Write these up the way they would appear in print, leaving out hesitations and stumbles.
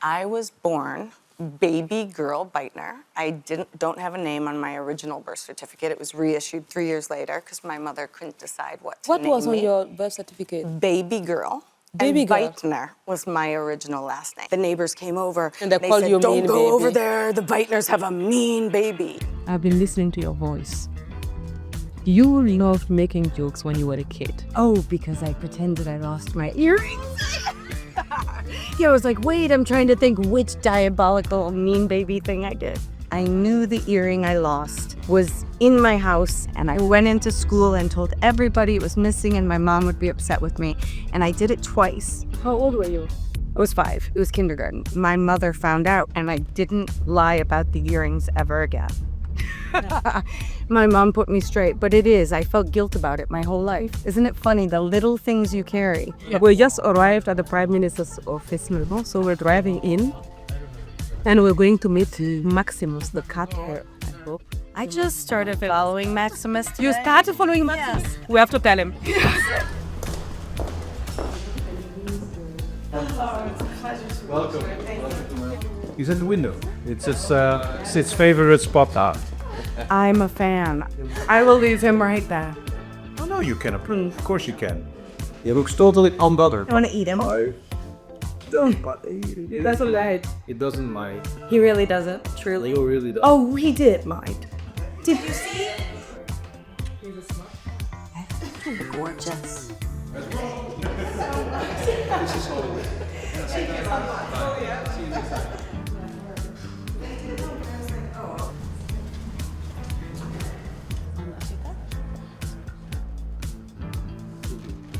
I was born baby girl Beitner. I don't have a name on my original birth certificate. It was reissued 3 years later because my mother couldn't decide what to name me. What was on your birth certificate? Baby girl. Baby and girl. Beitner was my original last name. The neighbors came over and they called said, you "Don't mean go baby." over there. The Beitners have a mean baby." I've been listening to your voice. You loved making jokes when you were a kid. Oh, because I pretended I lost my earrings. Yeah, I was like, wait, I'm trying to think which diabolical mean baby thing I did. I knew the earring I lost was in my house, and I went into school and told everybody it was missing, and my mom would be upset with me. And I did it twice. How old were you? I was 5. It was kindergarten. My mother found out, and I didn't lie about the earrings ever again. My mom put me straight, but I felt guilt about it my whole life. Isn't it funny, the little things you carry? Yeah. We just arrived at the Prime Minister's office, Melbourne, so we're driving in, and we're going to meet Maximus, the cat here, I hope. I just started following Maximus today. You started following Maximus? Yes. We have to tell him. Welcome. He's in the window. It's his favorite spot out. I'm a fan. I will leave him right there. Oh no, you can approve. Of course you can. Je looks totally unbothered. I want to eat him. Don't bother. It doesn't mind. It doesn't mind. He really doesn't, truly. Leo really does. Oh, he did mind. Did you see? Gorgeous.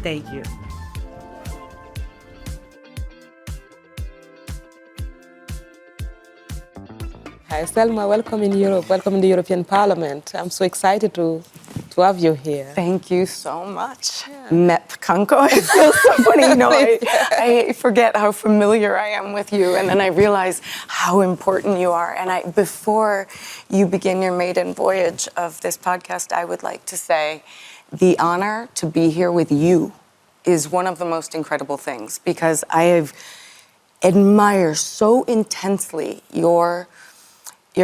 Thank you. Hi, Selma. Welcome in Europe. Welcome in the European Parliament. I'm so excited to have you here. Thank you so much. Mep Kanko. It feels so funny. You know, I forget how familiar I am with you, and then I realize how important you are. And before you begin your maiden voyage of this podcast, I would like to say the honor to be here with you is one of the most incredible things, because I admire so intensely your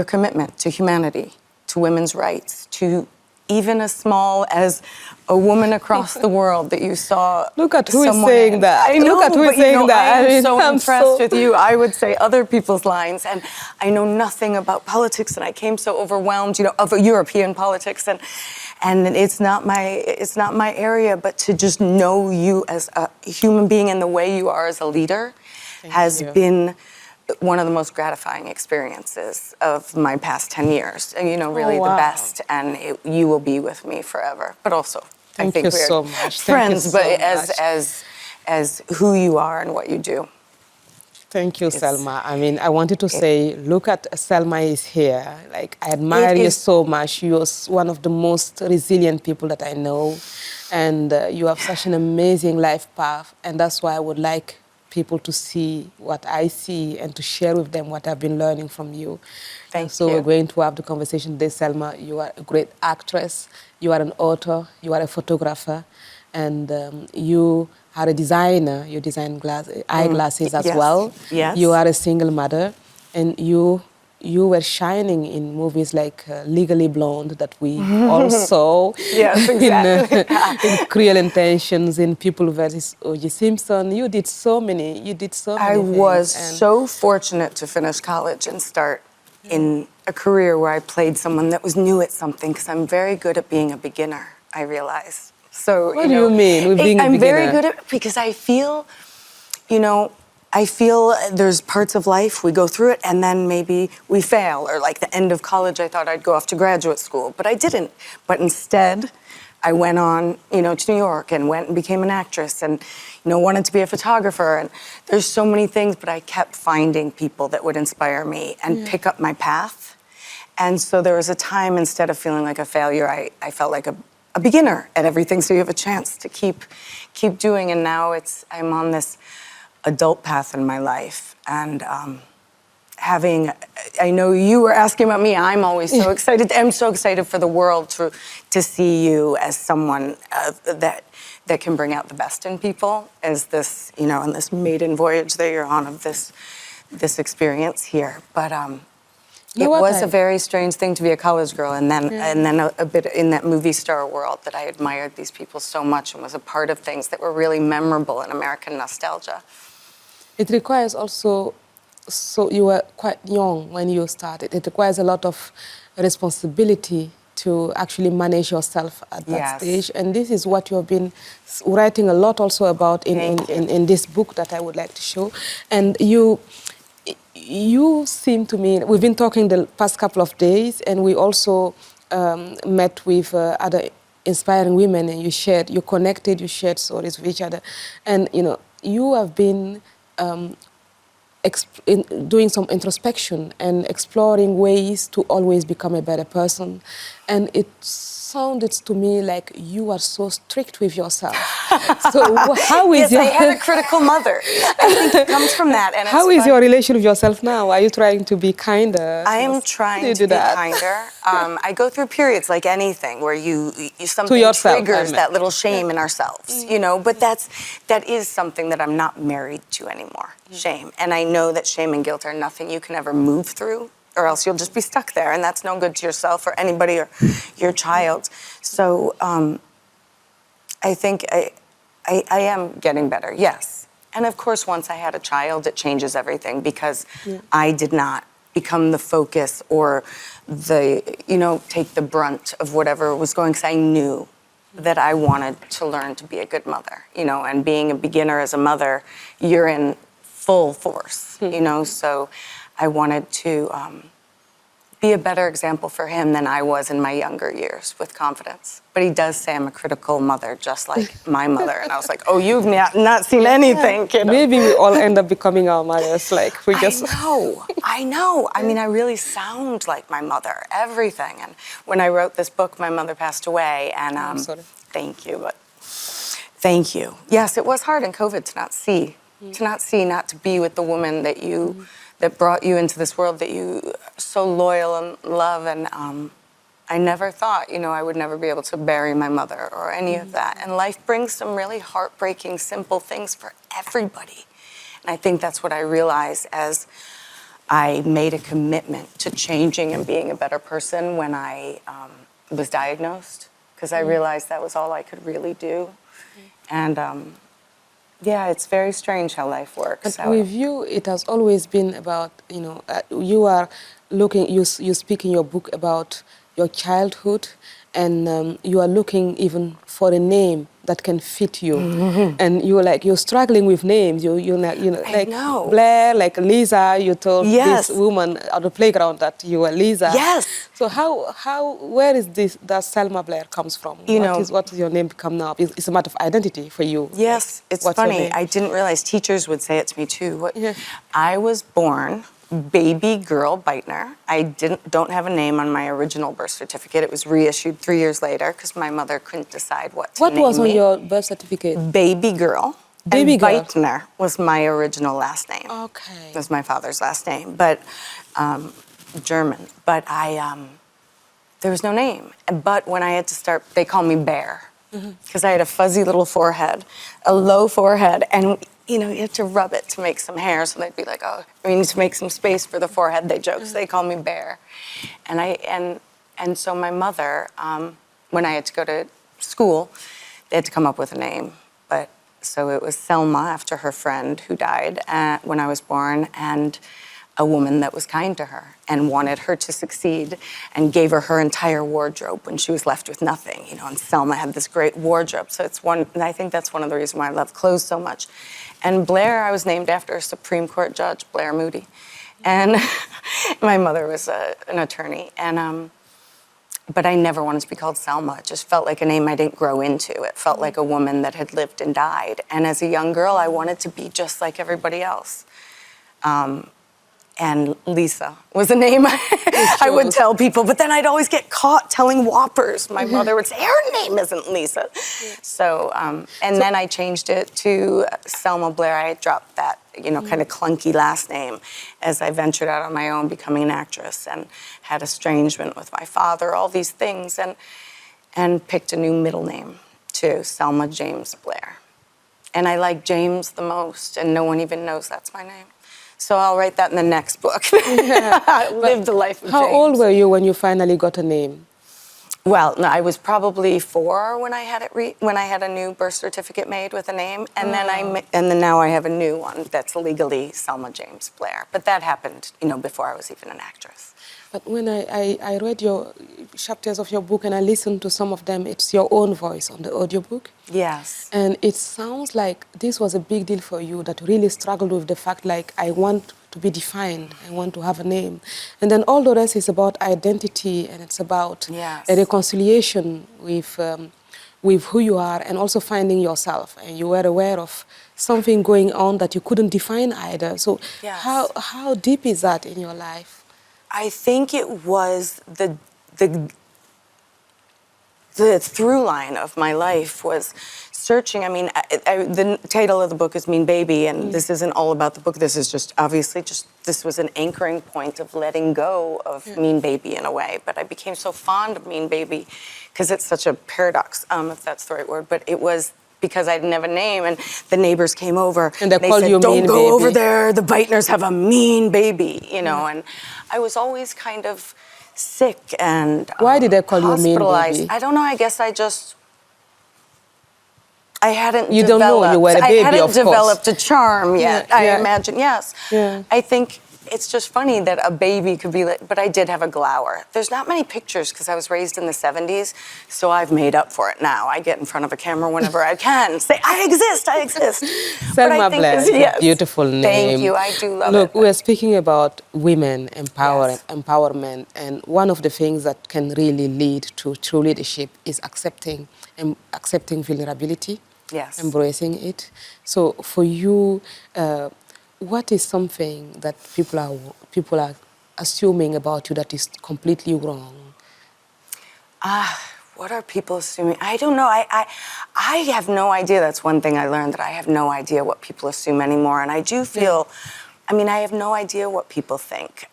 commitment to humanity, to women's rights, to even as small as a woman across the world that you saw. Look at who is saying that. I know, Look at who is but, saying that. I am so I'm impressed with you. I would say other people's lines, and I know nothing about politics, and I came so overwhelmed, of European politics, and it's not my area, but to just know you as a human being and the way you are as a leader has been one of the most gratifying experiences of my past 10 years. And, really the best, and you will be with me forever. But also, I think we're so much. friends, but as who you are and what you do. Thank you, Selma. I mean, I wanted to say, look at Selma is here. Like, I admire you so much. You're one of the most resilient people that I know. And you have such an amazing life path. And that's why I would like people to see what I see and to share with them what I've been learning from you. Thank you. So we're going to have the conversation today, Selma. You are a great actress. You are an author. You are a photographer. And you are a designer. You design eyeglasses as well. Yes. You are a single mother. And you were shining in movies like Legally Blonde that we all saw. Yes, exactly. in Cruel Intentions, in People vs. O.J. Simpson. You did so many things. I was so fortunate to finish college and start in a career where I played someone that was new at something, because I'm very good at being a beginner, I realize. So, what do you mean with being a beginner? I'm very good at, because I feel, there's parts of life, we go through it, and then maybe we fail. Or like the end of college, I thought I'd go off to graduate school, but I didn't. But instead, I went on, to New York and went and became an actress and, wanted to be a photographer. And there's so many things, but I kept finding people that would inspire me and pick up my path. And so there was a time, instead of feeling like a failure, I felt like a beginner at everything. So you have a chance to keep doing. And now I'm on this adult path in my life, and I know you were asking about me. I'm always so excited. I'm so excited for the world to see you as someone that can bring out the best in people, as this, in this maiden voyage that you're on of this this experience here. But You it know what, was a very strange thing to be a college girl, and then a bit in that movie star world that I admired these people so much and was a part of things that were really memorable in American nostalgia. It requires also, so you were quite young when you started. It requires a lot of responsibility to actually manage yourself at that Yes. stage. And this is what you have been writing a lot also about in this book that I would like to show. And you seem to me, we've been talking the past couple of days, and we also met with other inspiring women, and you connected, you shared stories with each other. And, you have been doing some introspection and exploring ways to always become a better person. And it sounded to me like you are so strict with yourself. So how is Yes, I had a critical mother. I think it comes from that. And how is your relation with yourself now? Are you trying to be kinder? I am trying to be kinder. I go through periods like anything where you something yourself, triggers that little shame in ourselves, But that is something that I'm not married to anymore. Shame, and I know that shame and guilt are nothing you can ever move through, or else you'll just be stuck there, and that's no good to yourself or anybody or your child. So I think I am getting better. Yes. And of course, once I had a child, it changes everything because I did not become the focus or take the brunt of whatever was going, because I knew that I wanted to learn to be a good mother, and being a beginner as a mother, you're in full force, so I wanted to be a better example for him than I was in my younger years with confidence. But he does say I'm a critical mother, just like my mother. And I was like, oh, you've not seen anything, kiddo. Maybe we all end up becoming our mothers. I know. I mean, I really sound like my mother, everything. And when I wrote this book, my mother passed away. And I'm sorry. Thank you. But thank you. Yes, it was hard in COVID to not see, not to be with the woman that that brought you into this world, that you so loyal and love. And I never thought, I would never be able to bury my mother or any of that. And life brings some really heartbreaking, simple things for everybody. And I think that's what I realized as I made a commitment to changing and being a better person when I was diagnosed, because I realized that was all I could really do. And yeah, it's very strange how life works. But with you, it has always been about, you are looking, you speak in your book about your childhood, and you are looking even for a name that can fit you. And you're struggling with names. Like Blair, like Lisa, you told this woman at the playground that you were Lisa. Yes. So where is that Selma Blair comes from? What is your name become now? It's a matter of identity for you. Yes, it's funny. I didn't realize teachers would say it to me too. I was born baby girl Beitner. I don't have a name on my original birth certificate. It was reissued 3 years later because my mother couldn't decide what to name me. What was on your birth certificate? Baby girl. Baby girl. Beitner was my original last name. Okay. It was my father's last name, but German. But there was no name. But when I had to start, they called me Bear because I had a fuzzy little forehead, a low forehead, and you have to rub it to make some hair. So they'd be like, oh, we need to make some space for the forehead, they joke. So they call me Bear. And so my mother, when I had to go to school, they had to come up with a name. So it was Selma, after her friend who died when I was born, and a woman that was kind to her and wanted her to succeed and gave her entire wardrobe when she was left with nothing, and Selma had this great wardrobe. So and I think that's one of the reasons why I love clothes so much. And Blair, I was named after a Supreme Court judge, Blair Moody. And my mother was an attorney. And but I never wanted to be called Selma. It just felt like a name I didn't grow into. It felt like a woman that had lived and died. And as a young girl, I wanted to be just like everybody else. And Lisa was a name I would tell people, but then I'd always get caught telling whoppers. My mother would say, her name isn't Lisa. So, and then I changed it to Selma Blair. I dropped that, kind of clunky last name as I ventured out on my own, becoming an actress, and had estrangement with my father, all these things, and picked a new middle name too, Selma James Blair. And I like James the most, and no one even knows that's my name. So I'll write that in the next book. Live the life of How James. old were you when you finally got a name? Well, no, I was probably 4 when I had it when I had a new birth certificate made with a name, and then now I have a new one that's legally Selma James Blair. But that happened, before I was even an actress. But when I read your chapters of your book and I listened to some of them, it's your own voice on the audiobook. Yes. And it sounds like this was a big deal for you, that really struggled with the fact, like, I want to be defined, I want to have a name. And then all the rest is about identity, and it's about Yes. a reconciliation with who you are, and also finding yourself. And you were aware of something going on that you couldn't define either. So Yes. how deep is that in your life? I think it was the through line of my life was searching. I mean, the title of the book is Mean Baby, and this isn't all about the book. This is just, obviously, this was an anchoring point of letting go of Mean Baby in a way. But I became so fond of Mean Baby because it's such a paradox, if that's the right word. But it was because I didn't have a name, and the neighbors came over and they called said, you "Don't Mean go Baby. over there. The Beitners have a mean baby," And I was always kind of sick and Why did they call you Mean hospitalized. Baby? I don't know. I guess I hadn't You developed. don't know, you were a baby, I hadn't of course. developed a charm yet. Yeah, I yeah. imagine. Yes. Yeah. I think it's just funny that a baby could be like, but I did have a glower. There's not many pictures because I was raised in the 70s, so I've made up for it now. I get in front of a camera whenever I can, say, I exist. Selma Blair, yes. beautiful name. Thank you, I do love Look, it. we're speaking about women Yes. empowerment, and one of the things that can really lead to true leadership is accepting vulnerability, Yes. embracing it. So for you, what is something that people are assuming about you that is completely wrong? What are people assuming? I don't know. I have no idea. That's one thing I learned, that I have no idea what people assume anymore. And I do feel, I have no idea what people think,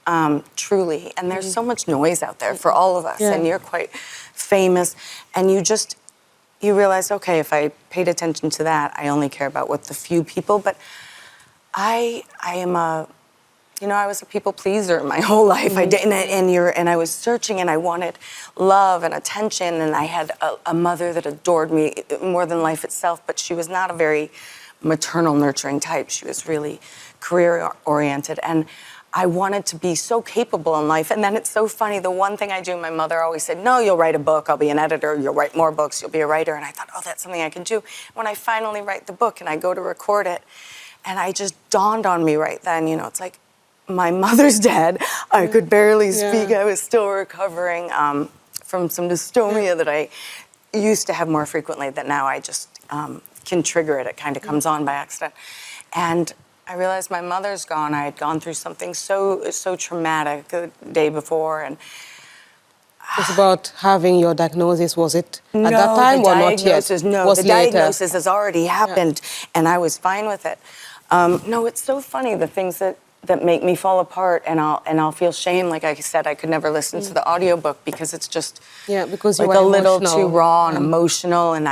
truly. And there's so much noise out there for all of us. Yeah. And you're quite famous. And you realize, okay, if I paid attention to that, I only care about what the few people. But I am I was a people pleaser my whole life. I did, and I was searching, and I wanted love and attention, and I had a mother that adored me more than life itself. But she was not a very maternal, nurturing type. She was really career-oriented, and I wanted to be so capable in life. And then it's so funny. The one thing I do, my mother always said, "No, you'll write a book. I'll be an editor. You'll write more books. You'll be a writer." And I thought, oh, that's something I can do. When I finally write the book and I go to record it, and I just dawned on me right then, it's like, my mother's dead. I could barely speak. I was still recovering from some dystomia that I used to have more frequently, that now I just can trigger it. It kind of comes on by accident. And I realized my mother's gone. I had gone through something so traumatic the day before. And It's about having your diagnosis. Was it at no, that time the or not yet? diagnosis, No, was the later. diagnosis has already happened, and I was fine with it. No, it's so funny, the things that make me fall apart, and I'll feel shame. Like I said, I could never listen to the audiobook because it's just because you like were a little emotional. too raw and emotional, and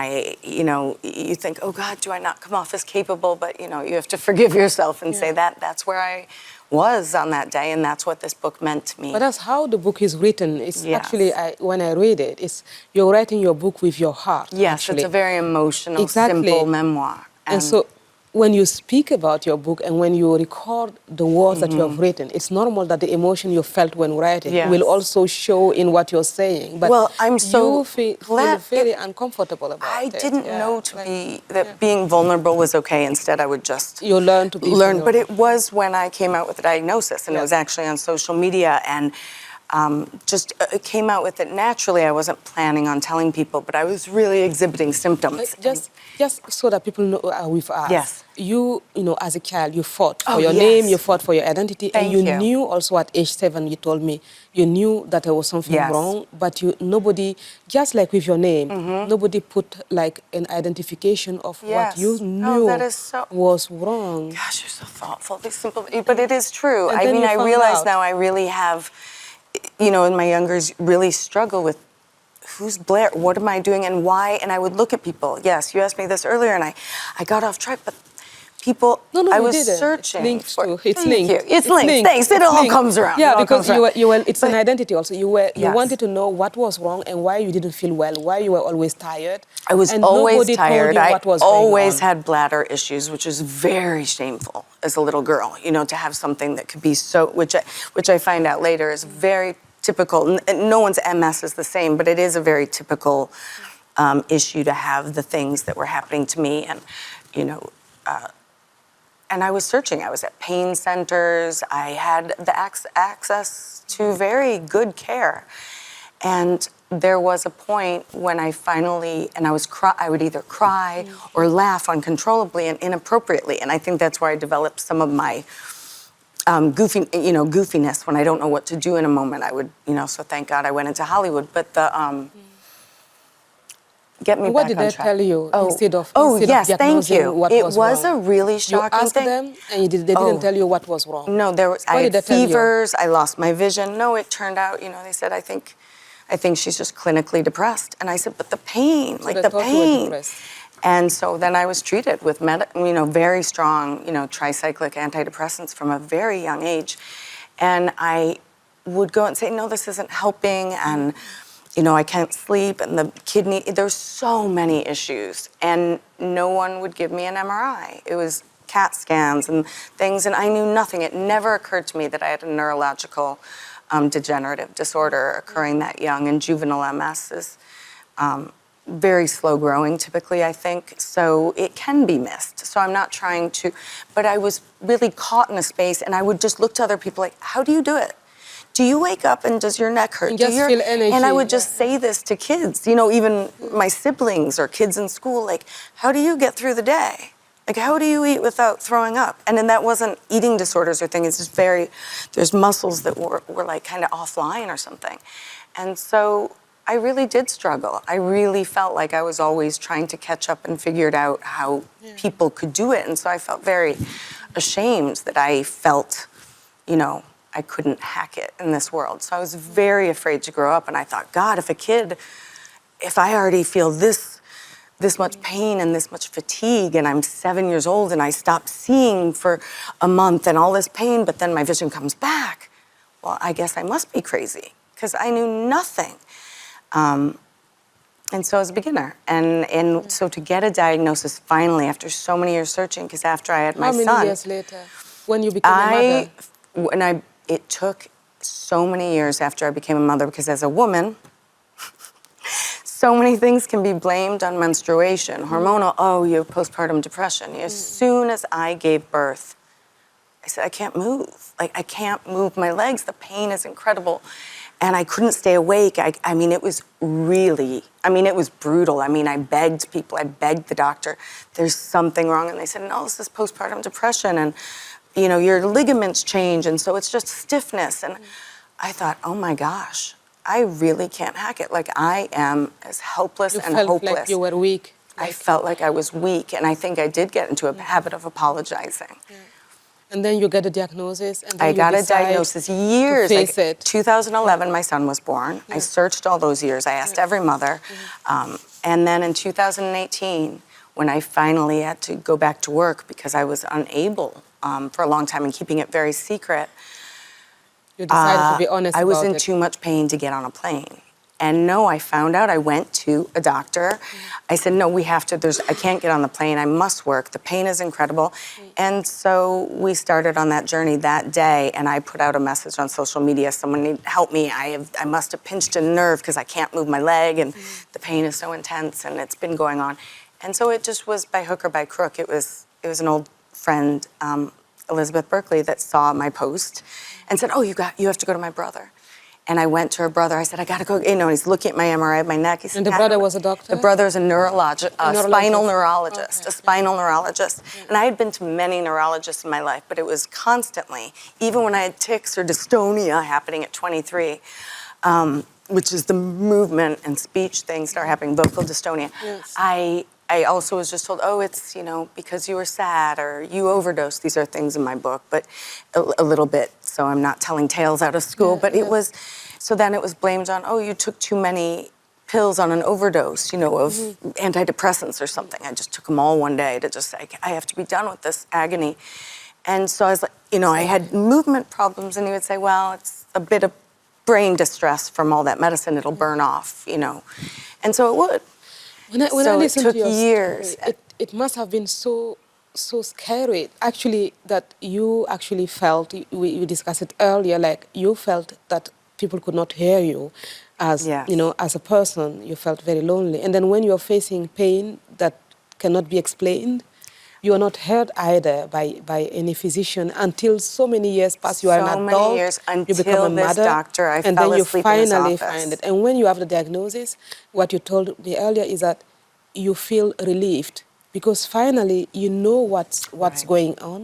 you think, oh God, do I not come off as capable? But you have to forgive yourself and say that's where I was on that day, and that's what this book meant to me. But that's how the book is written. It's Yes. actually, when I read it, you're writing your book with your heart. Yes, actually. it's a very emotional, Exactly. simple memoir. And so when you speak about your book and when you record the words that you have written, it's normal that the emotion you felt when writing Yes. will also show in what you're saying. But Well, I'm so you feel glad very uncomfortable about I it. didn't Yeah. know Like, being vulnerable was okay. Instead, I would just You learn to be learn. But vulnerable. it was when I came out with the diagnosis, and it was actually on social media, and it came out with it naturally. I wasn't planning on telling people, but I was really exhibiting symptoms. Just so that people know with us. Yes. You as a child, you fought for Oh, your yes. name, you fought for your identity, Thank and you you. knew also at age 7, you told me, you knew that there was something Yes. wrong, but nobody, just like with your name, nobody put like an identification of what Yes. you Oh, knew that is so- was wrong. Gosh, you're so thoughtful. This simple, but it is true. And I then mean, you I found realize out. now I really have, in my youngers, really struggle with who's Blair? What am I doing and why? And I would look at people. Yes, you asked me this earlier, and I got off track, but people, No, I you was didn't. searching It's linked for. to. It's Thank linked. you. It's linked. Thanks. It all linked. comes around. Yeah, It all because comes around. you were. It's an But- identity also. You Yes. wanted to know what was wrong and why you didn't feel well, why you were always tired. I was and always nobody tired. Told you what was I going always on. had bladder issues, which is very shameful as a little girl. You know, to have something that could be so, which I find out later is very typical. No one's MS is the same, but it is a very typical issue to have the things that were happening to me, and you know. And I was searching. I was at pain centers. I had the access to very good care. And there was a point when I finally, and I would either cry or laugh uncontrollably and inappropriately. And I think that's where I developed some of my goofiness when I don't know what to do in a moment. I would, so thank God I went into Hollywood. But get me What back did on they track. tell you instead of yes, thank diagnosing you. what It was was wrong? a really shocking You asked thing. them and they didn't tell you what was wrong. No, there was. I did had they tell you? fevers. I lost my vision. No, it turned out, they said, I think she's just clinically depressed. And I said, but the pain, So like they the thought you were pain. depressed. And so then I was treated with very strong, tricyclic antidepressants from a very young age. And I would go and say, no, this isn't helping. And I can't sleep, and the kidney, there's so many issues, and no one would give me an MRI. It was CAT scans and things, and I knew nothing. It never occurred to me that I had a neurological degenerative disorder occurring that young, and juvenile MS is very slow growing typically, I think, so it can be missed. So I'm not trying to, but I was really caught in a space, and I would just look to other people like, how do you do it? Do you wake up and does your neck hurt? And just feel energy. And I would just say this to kids, even my siblings or kids in school, like, how do you get through the day? Like, how do you eat without throwing up? And then that wasn't eating disorders or things. It's just there's muscles that were like kind of offline or something. And so I really did struggle. I really felt like I was always trying to catch up and figured out how people could do it. And so I felt very ashamed that I felt, I couldn't hack it in this world. So I was very afraid to grow up, and I thought, God, if I already feel this much pain and this much fatigue, and I'm 7 years old and I stopped seeing for a month and all this pain, but then my vision comes back, well, I guess I must be crazy because I knew nothing. And so I was a beginner. And so to get a diagnosis finally after so many years searching, because after I had my son. How many years later, when you became a mother? It took so many years after I became a mother, because as a woman, so many things can be blamed on menstruation, hormonal, you have postpartum depression. As soon as I gave birth, I said, I can't move. Like, I can't move my legs. The pain is incredible. And I couldn't stay awake. It was it was brutal. I begged people, I begged the doctor, there's something wrong. And they said, no, this is postpartum depression. And your ligaments change, and so it's just stiffness. And I thought, oh my gosh, I really can't hack it. Like, I am as helpless and hopeless. You felt like you were weak. I felt like I was weak, and I think I did get into a habit of apologizing. Yeah. And then you get a diagnosis, and then I got a diagnosis years. To face it. 2011, my son was born. I searched all those years. I asked every mother. And then in 2018, when I finally had to go back to work because I was unable for a long time and keeping it very secret, you decided to be honest I was about in it. too much pain to get on a plane. And no, I found out. I went to a doctor. I said, no, we have to, I can't get on the plane. I must work. The pain is incredible. And so we started on that journey that day, and I put out a message on social media, someone need help me. I must have pinched a nerve because I can't move my leg, and the pain is so intense, and it's been going on. And so it just was by hook or by crook. It was an old friend, Elizabeth Berkeley, that saw my post and said, oh, you have to go to my brother. And I went to her brother. I said, I got to go. He's looking at my MRI of my neck. He said, And the brother was a doctor? The brother is a spinal neurologist, Okay. a spinal neurologist. And I had been to many neurologists in my life, but it was constantly, even when I had tics or dystonia happening at 23, which is the movement and speech things start happening, vocal dystonia. Yes. I also was just told, it's, because you were sad or you overdosed. These are things in my book, but a little bit, so I'm not telling tales out of school. But it was, so then it was blamed on, you took too many pills on an overdose, of antidepressants or something. I just took them all one day to just say, I have to be done with this agony. And so I was like, I had movement problems, and he would say, well, it's a bit of brain distress from all that medicine, it'll burn off, And so it would. When I So it listened took to your years. story, it must have been so scary, actually, that you actually felt, we discussed it earlier, like you felt that people could not hear you as, Yes. As a person, you felt very lonely. And then when you're facing pain that cannot be explained, you are not heard either by any physician until so many years pass. You are an So adult, many years you until become a this mother, doctor, I and fell then you asleep in his finally office. find it. And when you have the diagnosis, what you told me earlier is that you feel relieved because finally you know what's Right. going on,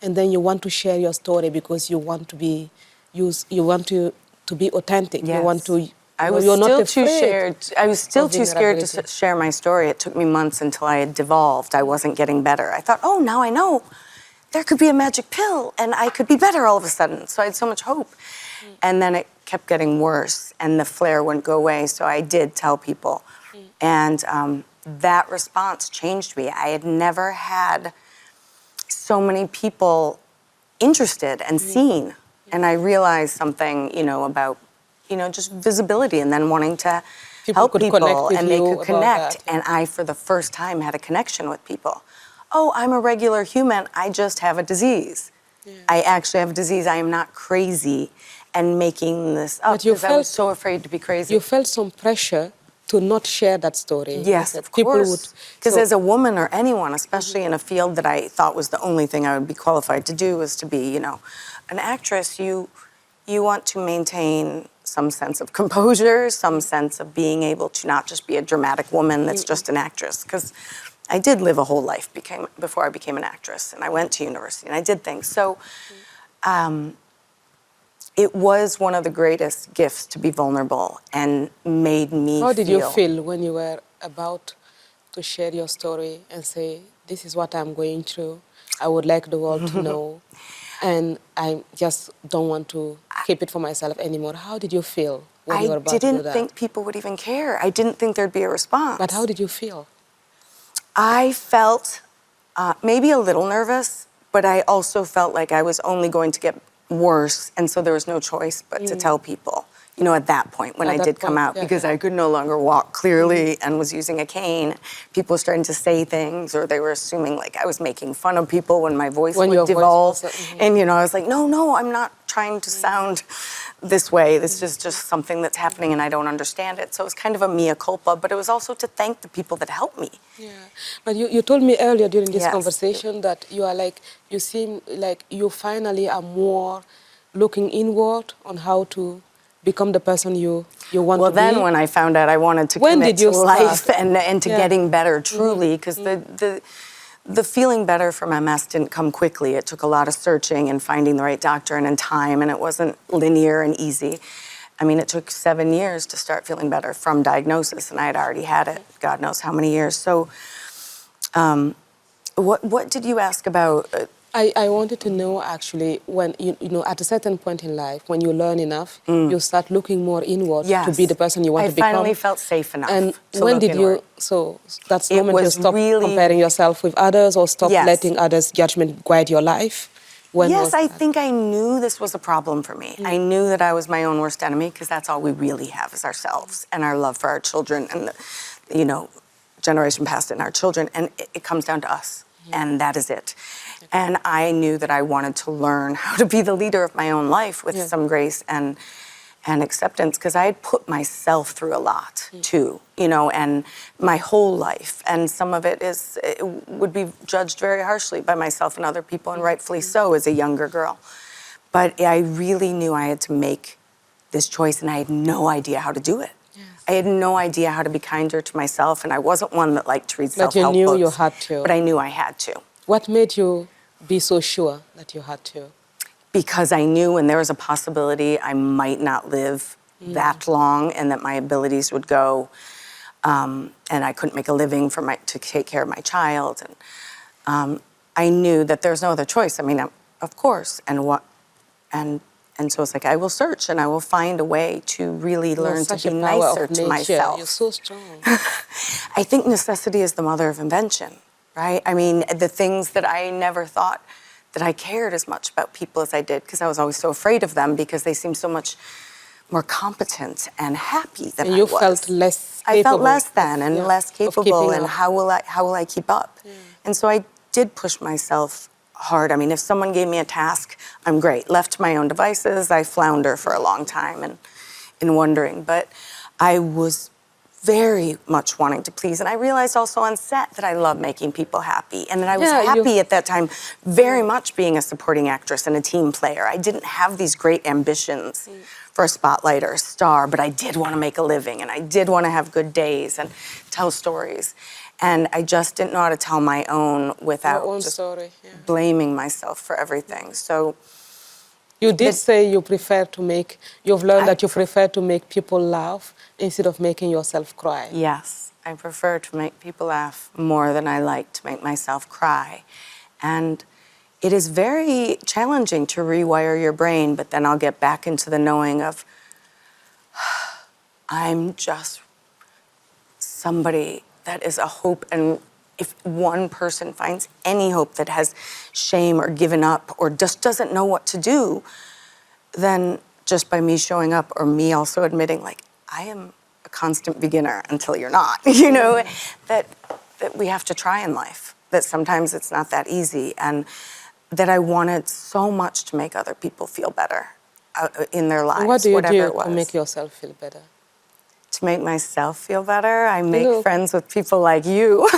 and then you want to share your story because you want to be authentic. You Yes. want to. I was you're not still too afraid scared. I was still of too scared to vulnerability. share my story. It took me months until I had devolved. I wasn't getting better. I thought, oh, now I know. There could be a magic pill, and I could be better all of a sudden. So I had so much hope. And then it kept getting worse, and the flare wouldn't go away. So I did tell people. And that response changed me. I had never had so many people interested and seen. And I realized something, about, just visibility and then wanting to People help could people connect with and they you could about connect. that. And I, for the first time, had a connection with people. Oh, I'm a regular human. I just have a disease. I actually have a disease. I am not crazy and making this up But you because I was felt- so afraid to be crazy. You felt some pressure to not share that story. Yes, That of people course. would. Because so- as a woman or anyone, especially in a field that I thought was the only thing I would be qualified to do, was to be, an actress, you want to maintain some sense of composure, some sense of being able to not just be a dramatic woman that's just an actress. Because I did live a whole life before I became an actress, and I went to university, and I did things. So it was one of the greatest gifts to be vulnerable and made me How did you feel when you were about to share your story and say, this is what I'm going through, I would like the world to know, and I just don't want to keep it for myself anymore? How did you feel when you were I about to do didn't that? think people would even care. I didn't think there'd be a response. But how did you feel? I felt maybe a little nervous, but I also felt like I was only going to get worse, and so there was no choice but to tell people, at that point when At I that did come point, out, yeah, because yeah. I could no longer walk clearly and was using a cane. People were starting to say things, or they were assuming like I was making fun of people when my voice When your would voice devolve. was, And, I was like, no, I'm not trying to sound this way. This is just something that's happening and I don't understand it. So it was kind of a mea culpa, but it was also to thank the people that helped me. Yeah, but you told me earlier during this Yes. conversation that you seem like you finally are more looking inward on how to become the person you want Well, to be. then when I found out I wanted to When commit did you to life start? and to Yeah. getting better truly, because the feeling better from MS didn't come quickly. It took a lot of searching and finding the right doctor and in time, and it wasn't linear and easy. I mean, it took 7 years to start feeling better from diagnosis, and I had already had it, God knows how many years. So what did you ask about? I wanted to know actually when at a certain point in life when you learn enough, you start looking more inward Yes. to be the person you want to become. I finally felt safe enough And to when look did inward. you? So that's the It moment you was stop really- comparing yourself with others or stop Yes. letting others' judgment guide your life. When Yes, was I that? think I knew this was a problem for me. I knew that I was my own worst enemy because that's all we really have is ourselves and our love for our children and the, generation past it and our children. And it comes down to us, and that is it. And I knew that I wanted to learn how to be the leader of my own life with some grace and acceptance, because I had put myself through a lot too, and my whole life. And some of it would be judged very harshly by myself and other people, and rightfully so as a younger girl. But I really knew I had to make this choice, and I had no idea how to do it. Yes. I had no idea how to be kinder to myself, and I wasn't one that liked to read But you self-help knew books. you had to. But I knew I had to. What made you be so sure that you had to? Because I knew when there was a possibility I might not live that long and that my abilities would go, and I couldn't make a living to take care of my child. And I knew that there was no other choice. I mean, of course, and And so it's like, I will search and I will find a way to really learn to Such be a power nicer of to nature. myself. You're so strong. I think necessity is the mother of invention, right? I mean, the things that I never thought that I cared as much about people as I did, because I was always so afraid of them because they seemed so much more competent and happy than And I you was. felt less capable. I felt less than and less of capable, keeping and up. how will I keep up? And so I did push myself hard. I mean, if someone gave me a task, I'm great. Left to my own devices, I flounder for a long time and in wondering. But I was very much wanting to please. And I realized also on set that I love making people happy, and that I was happy at that time very much being a supporting actress and a team player. I didn't have these great ambitions for a spotlight or a star, but I did want to make a living, and I did want to have good days and tell stories. And I just didn't know how to tell my own without Your own just story. Yeah. blaming myself for everything. So You did say you prefer to make, you've learned that you prefer to make people laugh instead of making yourself cry. yes, I prefer to make people laugh more than I like to make myself cry. And it is very challenging to rewire your brain, but then I'll get back into the knowing of I'm just somebody that is a hope. And if one person finds any hope that has shame or given up or just doesn't know what to do, then just by me showing up or me also admitting, like, I am a constant beginner until you're not, you know, that we have to try in life, that sometimes it's not that easy, and that I wanted so much to make other people feel better in their lives, What do you whatever do it was. to make yourself feel better? To make myself feel better, I make friends with people like you.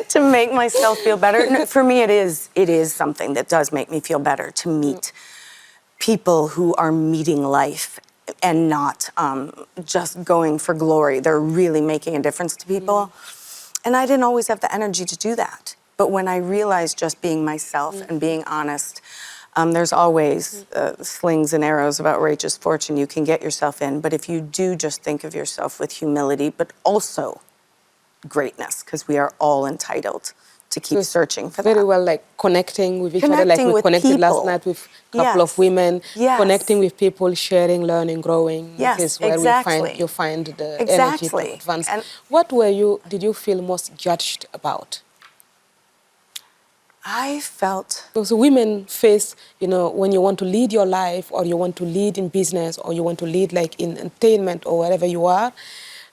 To make myself feel better. No, for me, it is something that does make me feel better to meet people who are meeting life and not just going for glory. They're really making a difference to people. And I didn't always have the energy to do that. But when I realized just being myself and being honest, there's always slings and arrows of outrageous fortune you can get yourself in. But if you do just think of yourself with humility, but also greatness, because we are all entitled to keep searching for that. Very well, like connecting with each other, like Connecting we with connected last people. night with a couple of women, connecting with people, sharing, learning, growing. Yes, is where exactly. you find the energy to advance. And what did you feel most judged about? I felt... Because women face, you know, when you want to lead your life or you want to lead in business or you want to lead like in entertainment or wherever you are,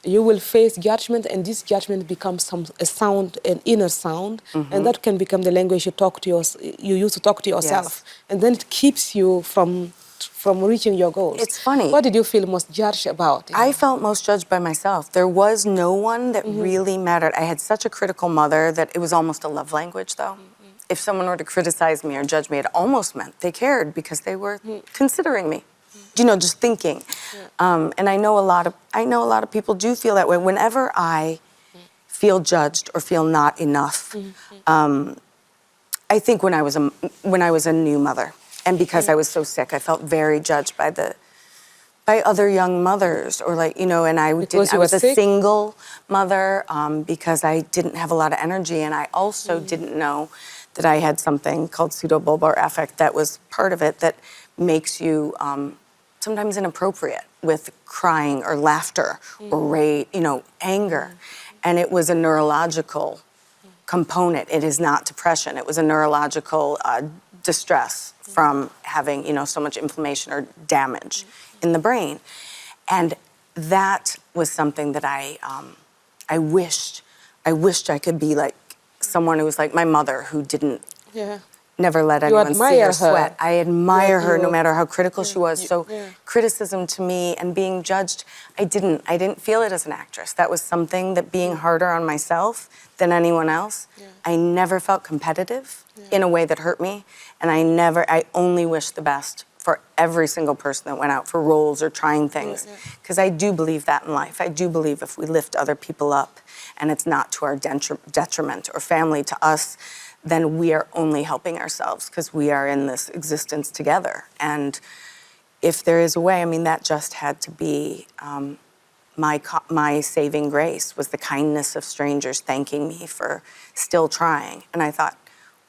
you will face judgment, and this judgment becomes a sound, an inner sound, and that can become the language you use to talk to yourself. And then it keeps you from reaching your goals. It's funny. What did you feel most judged about? I felt most judged by myself. There was no one that really mattered. I had such a critical mother that it was almost a love language, though. If someone were to criticize me or judge me, it almost meant they cared because they were considering me. You know, just thinking. And I know a lot of people do feel that way. Whenever I feel judged or feel not enough, I think when I was a new mother, and because I was so sick, I felt very judged by other young mothers, or like, you know, and I was a single mother because I didn't have a lot of energy, and I also didn't know that I had something called pseudobulbar affect that was part of it that makes you sometimes inappropriate with crying or laughter or rage, you know, anger. And it was a neurological component. It is not depression. It was a neurological distress from having, you know, so much inflammation or damage in the brain. And that was something that I wished I could be like someone who was like my mother, who didn't never let anyone see her sweat. I admire her no matter how critical she was. So criticism to me and being judged, I didn't feel it as an actress. That was something that being harder on myself than anyone else. I never felt competitive in a way that hurt me. And I only wished the best for every single person that went out for roles or trying things. Because I do believe that in life. I do believe if we lift other people up and it's not to our detriment or family to us, then we are only helping ourselves because we are in this existence together. And if there is a way, I mean, that just had to be my saving grace, was the kindness of strangers thanking me for still trying. And I thought,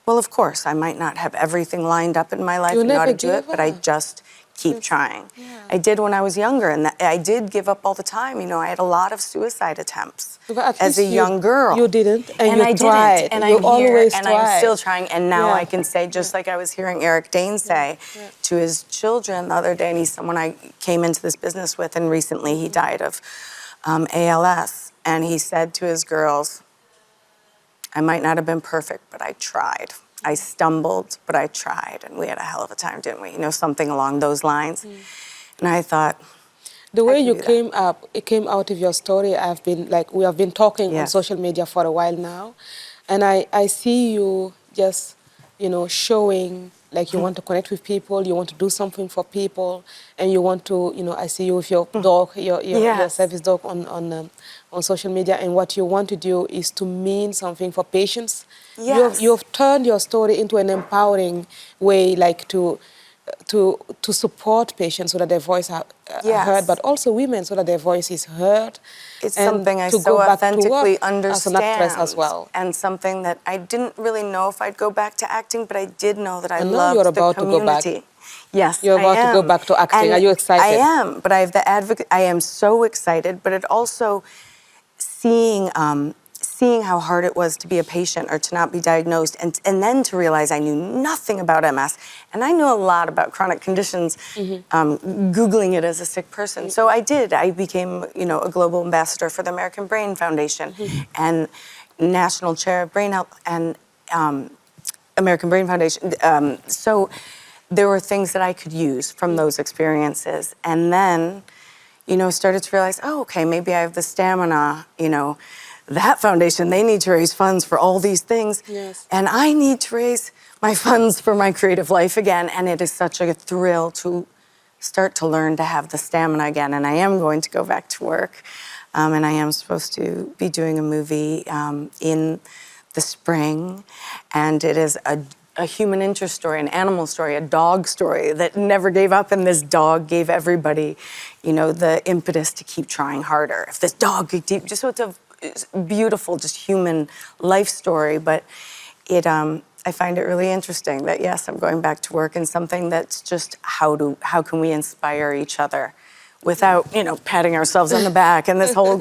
well, of course, I might not have everything lined up in my life You and know how never to do it, give but I up. just keep trying. Yeah. I did when I was younger, and I did give up all the time. You know, I had a lot of suicide attempts But at as a least young girl. You didn't, and you I tried. didn't, and You I'm here, always and tried. I'm still trying. And now Yeah. I can say, just like I was hearing Eric Dane say to his children the other day, and he's someone I came into this business with, and recently he died of ALS, and he said to his girls, I might not have been perfect, but I tried. I stumbled, but I tried, and we had a hell of a time, didn't we? You know, something along those lines. And I thought, The way can you do that. it came out of your story. We have been talking on Yes. social media for a while now, and I see you just, showing like you want to connect with people, you want to do something for people, and you want to, I see you with your dog, your Yes. service dog on social media, and what you want to do is to mean something for patients. Yes. You have turned your story into an empowering way, like to support patients so that their voice are Yes. heard, but also women so that their voice is heard. It's and something I to so go back to authentically work understand. as an actress as well. And something that I didn't really know if I'd go back to acting, but I did know that I And now loved you're the about to go back. community. Yes, You're about I to go am. back to acting. And Are you excited? I am, but I have the advocate. I am so excited, but it also seeing how hard it was to be a patient or to not be diagnosed, and then to realize I knew nothing about MS, and I knew a lot about chronic conditions, Googling it as a sick person. So I did. I became, a global ambassador for the American Brain Foundation and national chair of brain health and American Brain Foundation. So there were things that I could use from those experiences, and then, started to realize, oh, okay, maybe I have the stamina, that foundation, they need to raise funds for all these things. Yes. And I need to raise my funds for my creative life again. And it is such a thrill to start to learn to have the stamina again. And I am going to go back to work. And I am supposed to be doing a movie in the spring. And it is a human interest story, an animal story, a dog story that never gave up, and this dog gave everybody, the impetus to keep trying harder. If this dog could keep, just so it's a beautiful, just human life story, but I find it really interesting that yes, I'm going back to work in something that's just how can we inspire each other without, patting ourselves on the back and this whole,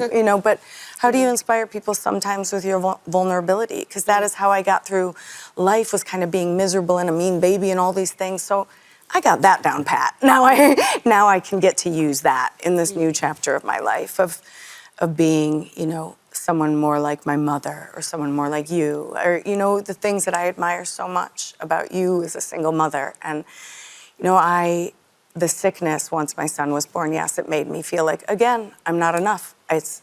but how do you inspire people sometimes with your vulnerability? Because that is how I got through life, was kind of being miserable and a mean baby and all these things. So I got that down pat. Now I can get to use that in this new chapter of my life of being, someone more like my mother or someone more like you, or, the things that I admire so much about you as a single mother. And, the sickness once my son was born, yes, it made me feel like, again, I'm not enough. It's,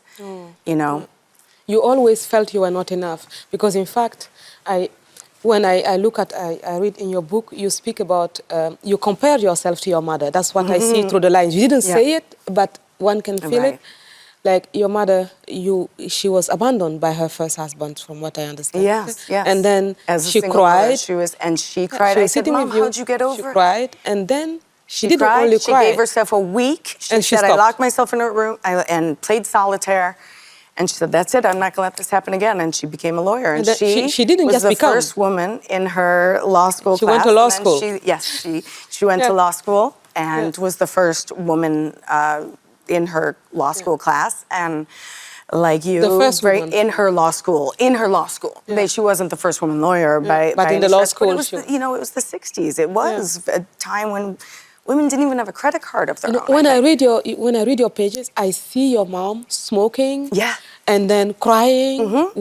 You always felt you were not enough, because in fact, when I read in your book, you speak about, you compare yourself to your mother. That's what I see through the lines. You didn't say it, but one can feel it. Like your mother, she was abandoned by her first husband, from what I understand. Yes. And then As a she single mother, cried. she cried. She I was said, sitting Mom, with you. how'd you get over She it? cried, and then she didn't cried. only She cry. gave herself a week. She And she said, I stopped. locked myself in a room and played solitaire. And she said, that's it. I'm not going to let this happen again. And she became a lawyer. And that she didn't was just the become. first woman in her law school She class. went to law And then school. she went to Yeah. law school and Yeah. was the first woman in her law school class. And like you, The first woman. in her law school. Yeah. She wasn't the first woman lawyer by But in any the law stretch, but school, it was it was the 60s. It was a time when women didn't even have a credit card of their own. When I think. read your pages, I see your mom smoking, Yeah. and then crying,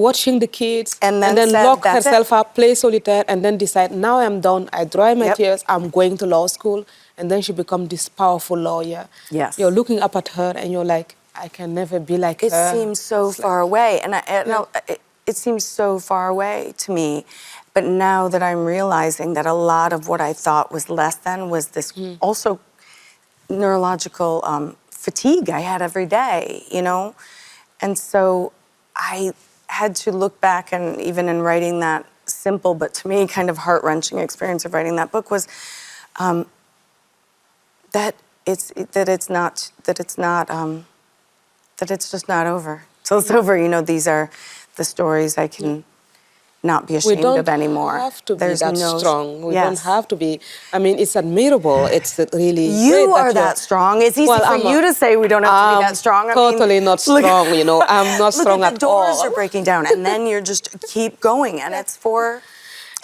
watching the kids, And then said, lock "That's herself it." up, play solitaire, and then decide, now I'm done. I dry my Yep. tears. I'm going to law school, and then she become this powerful lawyer. Yes. You're looking up at her, and you're like, I can never be like It her. seems so far away, and it seems so far away to me. But now that I'm realizing that a lot of what I thought was less than was this also neurological fatigue I had every day, And so I had to look back, and even in writing that simple, but to me kind of heart-wrenching experience of writing that book was that it's just not over. Till it's over, these are the stories I can not be ashamed of anymore. We don't have to be There's that no, strong. We yes. don't have to be. I mean, it's admirable. It's really You great are that strong. It's easy for you to say we don't have to be that strong. Totally not strong, you know. I'm not strong look at the doors all. are breaking down, and then you're just keep going, and it's for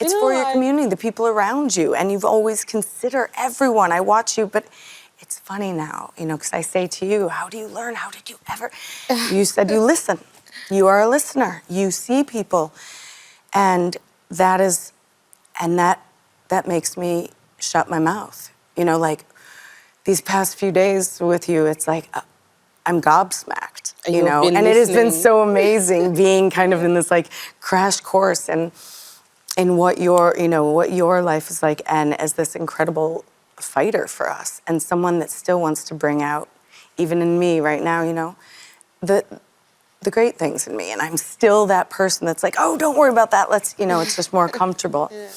your community, the people around you, and you've always considered everyone. I watch you, but it's funny now, you know, because I say to you, how do you learn? How did you ever? You said you listen. You are a listener. You see people, and that makes me shut my mouth. You know, like these past few days with you, it's like I'm gobsmacked, you know, and it has been so amazing being kind of in this like crash course and in what your life is like, and as this incredible fighter for us, and someone that still wants to bring out, even in me right now, you know, the great things in me, and I'm still that person that's like, oh, don't worry about that. Let's, you know, it's just more comfortable. Yeah.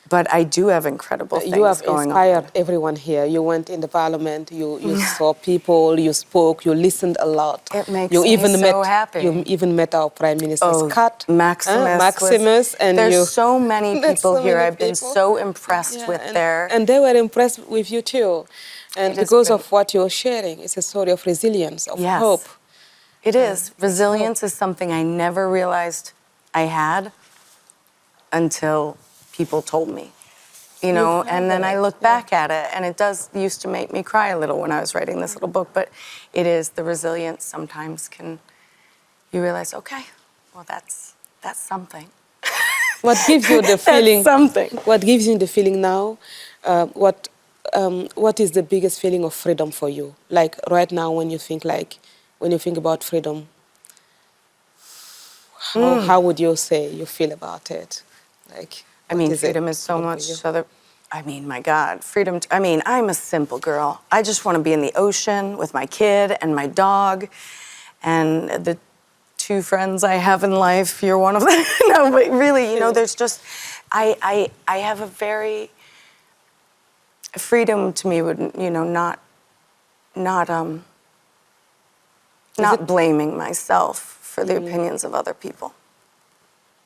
But I do have incredible things going on. You have inspired everyone here. You went in the parliament, you saw people, you spoke, you listened a lot. It makes me so happy. You even met our Prime Minister's cat, Maximus. And there's so many people here. I've been so impressed with their... And they were impressed with you too. And because of what you're sharing, it's a story of resilience, of hope. It is. Resilience is something I never realized I had until people told me, you know, and then I look back at it, and it used to make me cry a little when I was writing this little book, but it is the resilience sometimes you realize, okay, well, that's something. What gives you the feeling? That's something. What gives you the feeling now? What is the biggest feeling of freedom for you? Like right now, when you think about freedom, how would you say you feel about it? Like, I mean, freedom is so much other. I mean, my God, freedom. I mean, I'm a simple girl. I just want to be in the ocean with my kid and my dog, and the 2 friends I have in life. You're one of them. No, but really, you know, there's just, I have a very freedom to me would, you know, not blaming myself for the opinions of other people.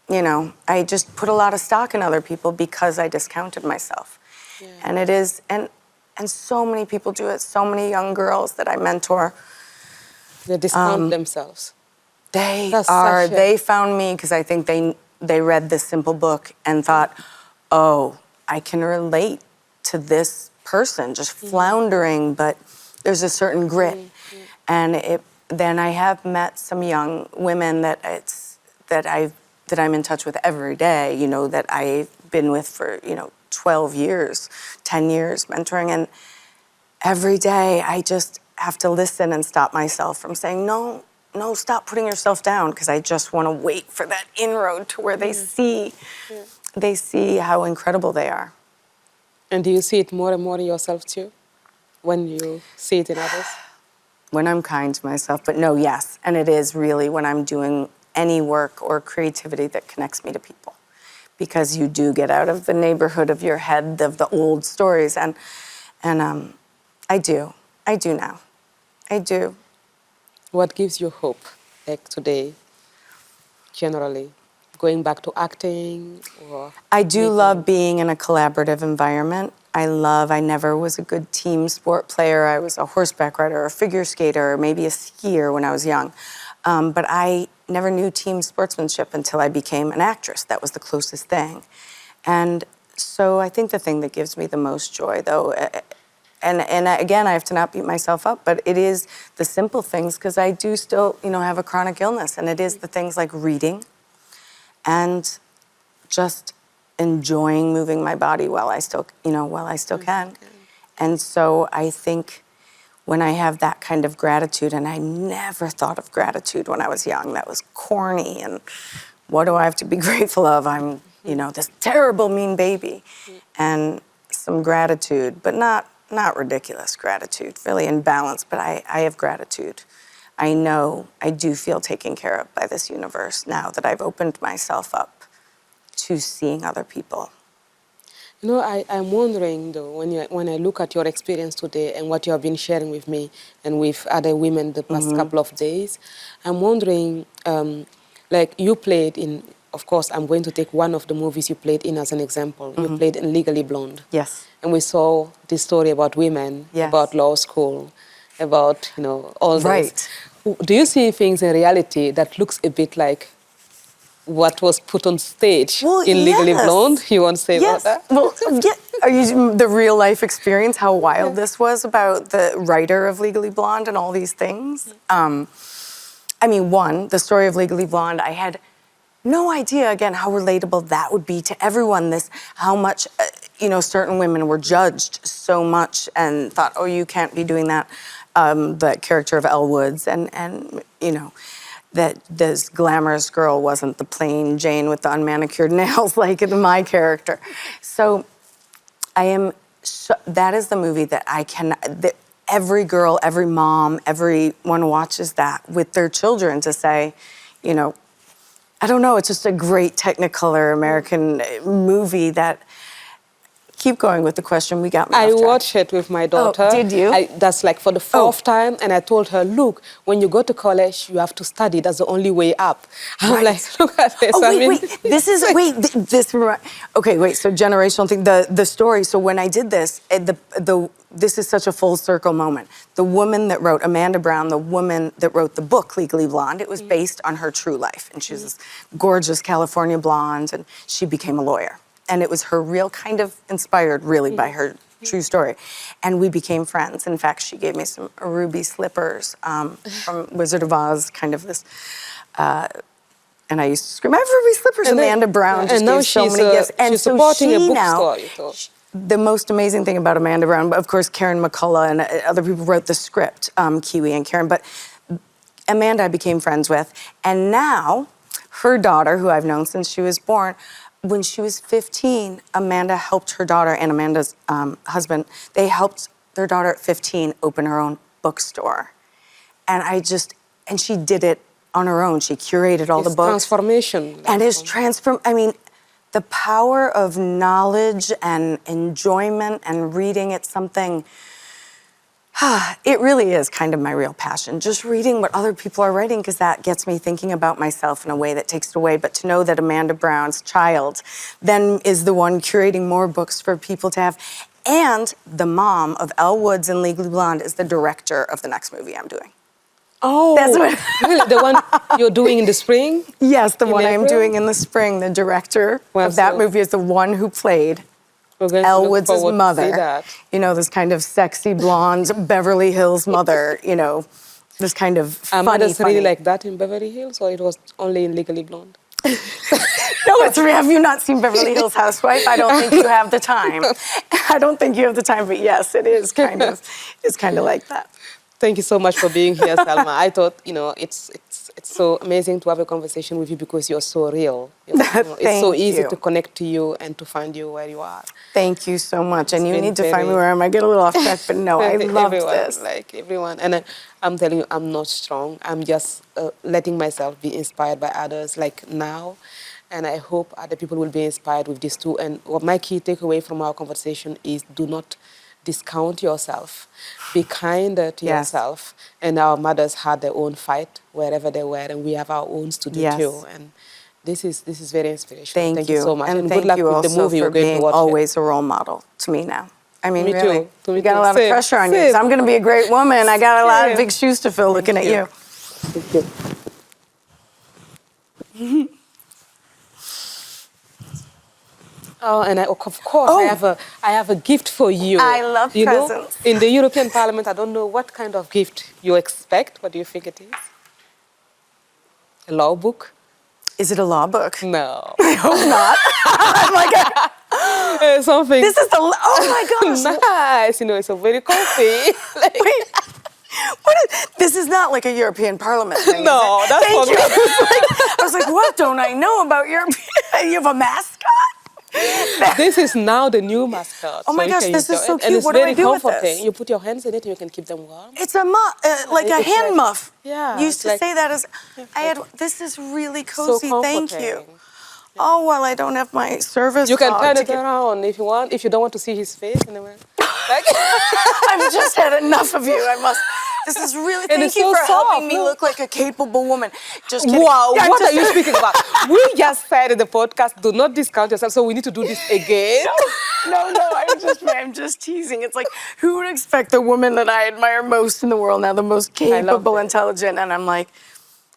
You know, I just put a lot of stock in other people because I discounted myself. Yeah. And it is, and so many people do it, so many young girls that I mentor. They discount themselves. They found me because I think they read this simple book and thought, oh, I can relate to this person just floundering, but there's a certain grit. And then I have met some young women that I'm in touch with every day, you know, that I've been with for, you know, 12 years, 10 years mentoring. And every day I just have to listen and stop myself from saying, no, stop putting yourself down, because I just want to wait for that inroad to where they see how incredible they are. And do you see it more and more in yourself too, when you see it in others? When I'm kind to myself, but no, yes. And it is really when I'm doing any work or creativity that connects me to people, because you do get out of the neighborhood of your head of the old stories, and I do now. I do. What gives you hope, like today, generally? Going back to acting, or I do love being in a collaborative environment. I never was a good team sport player. I was a horseback rider, or a figure skater, or maybe a skier when I was young. But I never knew team sportsmanship until I became an actress. That was the closest thing. And so I think the thing that gives me the most joy, though, and again, I have to not beat myself up, but it is the simple things, because I do still, you know, have a chronic illness, and it is the things like reading and just enjoying moving my body while I still can. And so I think when I have that kind of gratitude, and I never thought of gratitude when I was young, that was corny, and what do I have to be grateful of? I'm, you know, this terrible, mean baby. And some gratitude, but not ridiculous gratitude, really in balance, but I have gratitude. I know I do feel taken care of by this universe now that I've opened myself up to seeing other people. You know, I'm wondering, though, when I look at your experience today and what you have been sharing with me and with other women the past couple of days, I'm wondering, like, you played in of course, I'm going to take one of the movies you played in as an example. You played in Legally Blonde. Yes. And we saw this story about women, Yes. about law school, about, all Right. this. Do you see things in reality that looks a bit like what was put on stage in Legally yes. Blonde? You want to say Yes. about that? Well, yeah. Are you the real life experience? How wild this was about the writer of Legally Blonde and all these things. I mean, one, the story of Legally Blonde. I had no idea again how relatable that would be to everyone. This, how much, certain women were judged so much and thought, oh, you can't be doing that. The character of Elle Woods and that this glamorous girl wasn't the plain Jane with the unmanicured nails like in my character. So that is the movie that that every girl, every mom, everyone watches that with their children to say, I don't know, it's just a great Technicolor American movie that. Keep going with the question. We got me off I track. watched it with my daughter. Oh, did you? That's like for the fourth time, and I told her, look, when you go to college, you have to study. That's the only way up. I'm Right. like, look at this. Oh, I wait, mean, wait. Okay, wait. So generational thing. The story. So when I did this, this is such a full circle moment. The woman that wrote Amanda Brown, the woman that wrote the book Legally Blonde, it was based on her true life, and she was this gorgeous California blonde, and she became a lawyer. And it was her real kind of inspired, really, by her true story. And we became friends. In fact, she gave me some ruby slippers from Wizard of Oz, kind of this. And I used to scream, I have ruby slippers. And then- Amanda Brown just and now gave so she's, many gifts. And she's so supporting she a now, bookstore. the most amazing thing about Amanda Brown, of course, Karen McCullough and other people wrote the script, Kiwi and Karen, but Amanda I became friends with. And now, her daughter, who I've known since she was born, when she was 15, Amanda helped her daughter and Amanda's husband, they helped their daughter at 15 open her own bookstore. And she did it on her own. She curated all the books. Transformation. And the power of knowledge and enjoyment and reading, it's something, it really is kind of my real passion. Just reading what other people are writing, because that gets me thinking about myself in a way that takes it away. But to know that Amanda Brown's child then is the one curating more books for people to have. And the mom of Elle Woods in Legally Blonde is the director of the next movie I'm doing. Oh, That's what- really? The one you're doing in the spring? Yes, the In one I'm April? doing in the spring. The director Well, of that so- movie is the one who played We're going to Elle look Woods' forward to see mother. that. This kind of sexy blonde Beverly Hills mother, this kind of funny, Mother's funny. really like that in Beverly Hills, or it was only in Legally Blonde? No, have you not seen Beverly Hills Housewife? I don't think you have the time. I don't think you have the time, but yes, it's kind of like that. Thank you so much for being here, Selma. I thought, it's so amazing to have a conversation with you because you're so real. It's so easy you. to connect to you and to find you where you are. Thank you so much. And you been need to find me very- where I am. I get a little off track, but no, I love everyone, this. like everyone. And I'm telling you, I'm not strong. I'm just letting myself be inspired by others, like now. And I hope other people will be inspired with this too. And what my key takeaway from our conversation is do not discount yourself. Be kinder to Yes. yourself. And our mothers had their own fight wherever they were, and we have our own to do Yes. too. And this is very inspirational. Thank you so much. And good thank luck you with also the movie for we're going being to watch. always a role model to me now. I mean, Me really, too. To me you got too. a lot Same. of pressure on you. Same. 'Cause I'm going to be a great woman. I got a lot of Same. big shoes to fill looking at you. Thank you. Oh, and of course, Oh. I have a gift for you. I love you know, presents. in the European Parliament, I don't know what kind of gift you expect. What do you think it is? A law book? Is it a law book? No. I hope not. I'm like, Something this is oh my gosh. nice. It's a very comfy. Wait. This is not like a European Parliament thing, No, is it? that's Thank for you. me. I was like, what don't I know about European? You have a mascot? This is now the new mascot. Oh my you gosh, can this use is it. so And cute. it's What do I very do with comforting. this? You put your hands in it and you can keep them warm. It's a muff, like a It's hand like- muff. Yeah, You used it's to like- say that as this is really So cozy. Thank comforting. you. Oh well, I don't have my service. You can dog turn to it get- around if you want. If you don't want to see his face, anyway. Like, I've just had enough of you. This is really, And thank it's you so for helping soft. me look like a capable woman. Just kidding. Wow, Yeah, what just- are you speaking about? We just said in the podcast, do not discount yourself, so we need to do this again. No, I'm just teasing. It's like, who would expect the woman that I admire most in the world now, the most capable, it. intelligent, and I'm like,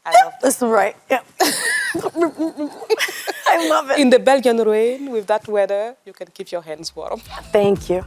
I love this is right. Yeah. I love it. In the Belgian rain, with that weather, you can keep your hands warm. Thank you.